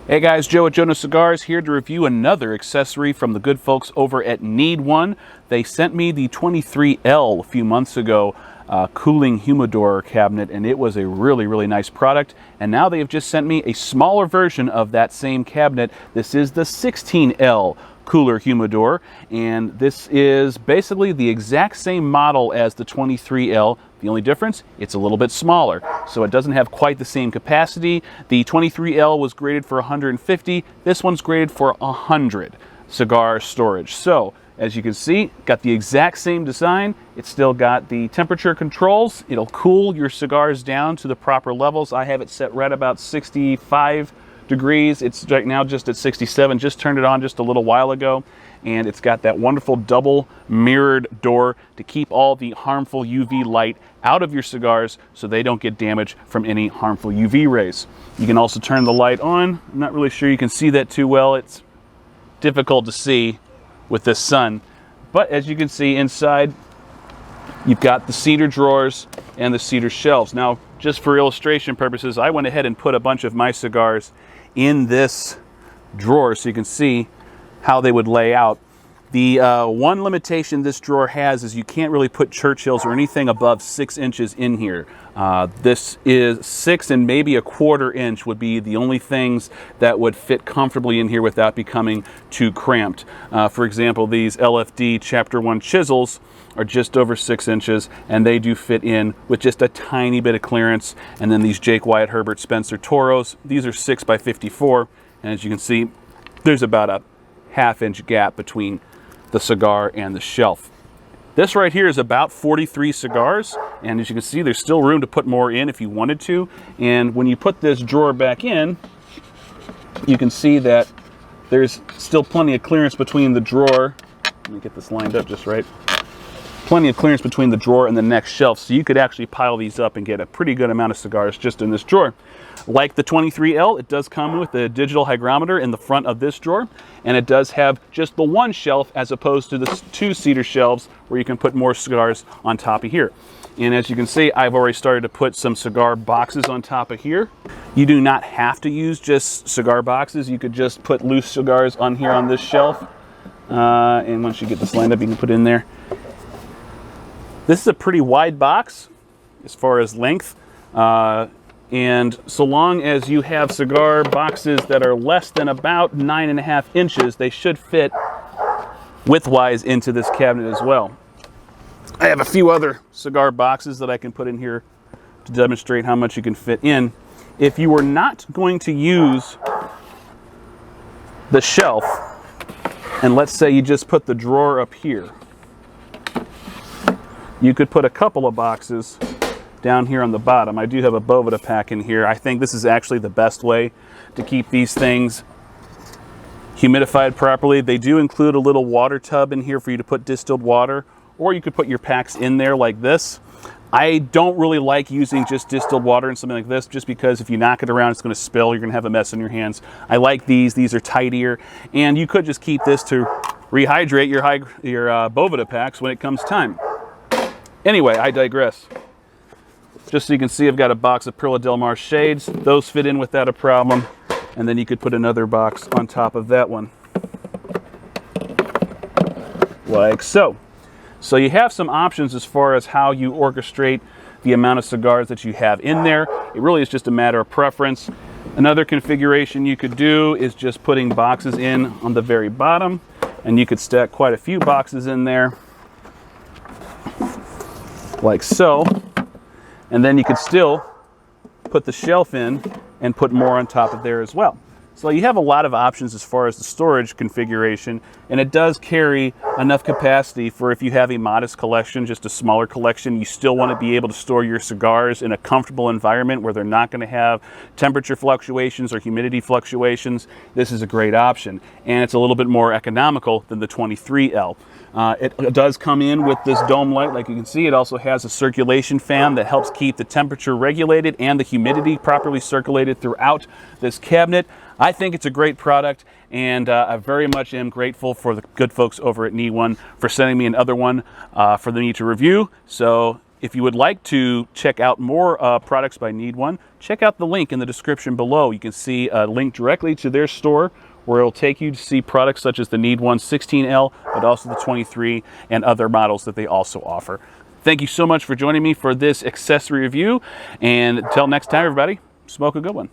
Hey guys, Joe at Jonose Cigars here to review another accessory from the good folks over at Needone. They sent me the 23L a few months ago, cooling humidor cabinet, and it was a really nice product. And now they have just sent me a smaller version of that same cabinet. This is the 16L cooler humidor, and this is basically the exact same model as the 23L. The only difference, it's a little bit smaller, so it doesn't have quite the same capacity. The 23L was graded for 150. This one's graded for 100 cigar storage. So as you can see, got the exact same design. It's still got the temperature controls. It'll cool your cigars down to the proper levels. I have it set right about 65 degrees. It's right now just at 67. Just turned it on just a little while ago, and it's got that wonderful double mirrored door to keep all the harmful UV light out of your cigars so they don't get damaged from any harmful UV rays. You can also turn the light on. I'm not really sure you can see that too well. It's difficult to see with this sun, but as you can see inside, you've got the cedar drawers and the cedar shelves. Now, just for illustration purposes, I went ahead and put a bunch of my cigars in this drawer so you can see how they would lay out. The one limitation this drawer has is you can't really put Churchills or anything above 6 inches in here. This is 6 and maybe 1/4 inch would be the only things that would fit comfortably in here without becoming too cramped. For example, these LFD Chapter 1 chisels are just over 6 inches, and they do fit in with just a tiny bit of clearance. And then these Jake Wyatt Herbert Spencer Toros, these are 6 by 54, and as you can see, there's about a 1/2 inch gap between the cigar and the shelf. This right here is about 43 cigars, and as you can see, there's still room to put more in if you wanted to. And when you put this drawer back in, you can see that there's still plenty of clearance between the drawer. Let me get this lined up just right. Plenty of clearance between the drawer and the next shelf, so you could actually pile these up and get a pretty good amount of cigars just in this drawer. Like the 23L, it does come with a digital hygrometer in the front of this drawer, and it does have just the one shelf as opposed to the 2 cedar shelves where you can put more cigars on top of here. And as you can see, I've already started to put some cigar boxes on top of here. You do not have to use just cigar boxes. You could just put loose cigars on here on this shelf. And once you get this lined up, you can put it in there. This is a pretty wide box as far as length. And so long as you have cigar boxes that are less than about 9.5 inches, they should fit widthwise into this cabinet as well. I have a few other cigar boxes that I can put in here to demonstrate how much you can fit in. If you were not going to use the shelf, and let's say you just put the drawer up here, you could put a couple of boxes down here on the bottom. I do have a Boveda pack in here. I think this is actually the best way to keep these things humidified properly. They do include a little water tub in here for you to put distilled water, or you could put your packs in there like this. I don't really like using just distilled water in something like this, just because if you knock it around, it's going to spill. You're going to have a mess on your hands. I like these. These are tidier, and you could just keep this to rehydrate your Boveda packs when it comes time. Anyway, I digress. Just so you can see, I've got a box of Perla Del Mar shades. Those fit in without a problem. And then you could put another box on top of that one. Like so. So you have some options as far as how you orchestrate the amount of cigars that you have in there. It really is just a matter of preference. Another configuration you could do is just putting boxes in on the very bottom. And you could stack quite a few boxes in there. Like so. And then you could still put the shelf in and put more on top of there as well. So you have a lot of options as far as the storage configuration, and it does carry enough capacity for if you have a modest collection, just a smaller collection, you still want to be able to store your cigars in a comfortable environment where they're not going to have temperature fluctuations or humidity fluctuations. This is a great option, and it's a little bit more economical than the 23L. It does come in with this dome light. Like you can see, it also has a circulation fan that helps keep the temperature regulated and the humidity properly circulated throughout this cabinet. I think it's a great product, and I very much am grateful for the good folks over at Needone for sending me another one for me to review. So If you would like to check out more products by Needone, check out the link in the description below. You can see a link directly to their store where it'll take you to see products such as the Needone 16L, but also the 23 and other models that they also offer. Thank you so much for joining me for this accessory review, and until next time, everybody, smoke a good one.